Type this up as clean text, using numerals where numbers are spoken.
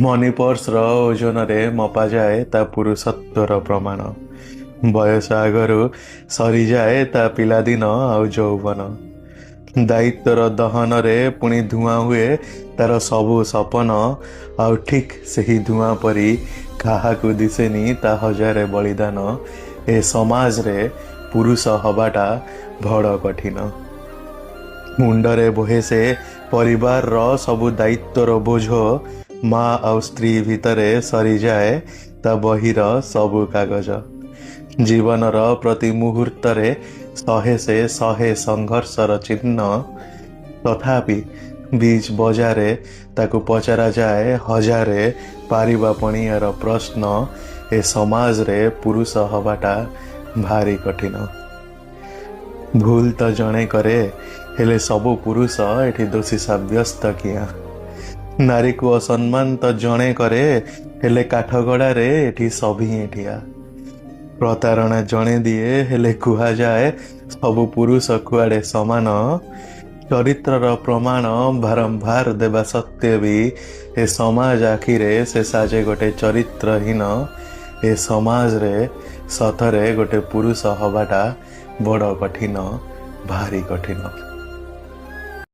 Money purse र ओजन रे मपा जाए ता पुरुषत्वर प्रमाण बयस आगरु सरी जाए ता पिलादिन आउ यौवन दायित्वर दहन रे पुणी धुआं हुए तार सबु सपन आउ ठीक सही धुआं परी काहाकू दिसेनी ता हजारे बलिदान ए समाज रे पुरुष हबाटा बड़ कठिन मुंडरे बोहे से परिवार रो सबु दायित्वर बोझ माँ आउ स्त्री भितरे सरी जाए ता बहिर सबु कागज जीवन रो प्रति मुहूर्त रे शहे से शहे संघर्षर चिन्ह तथापि बीच बजारे ताकू पचरा जाए हजारे पारिबा पणियार प्रश्न ए समाज रे पुरुष हबाटा भारी कठिन भूल तो जणे करे हेले सबु पुरुष एठी दोषी साब्यस्त किया नारी को असम्मान तो जणे करे हेले काठगड़ा रे एठी सभी एठिया प्रतारणा जणे दिए हेले कुहा जाए सबु पुरुष कुआड़े समान चरित्रर प्रमाण बारंबार देवा सत्य भी ए समाज आखिरे से साजे गोटे चरित्रहीन ए समाज रे सतरे गोटे पुरुष हबाटा बड़ कठिन भारी कठिन।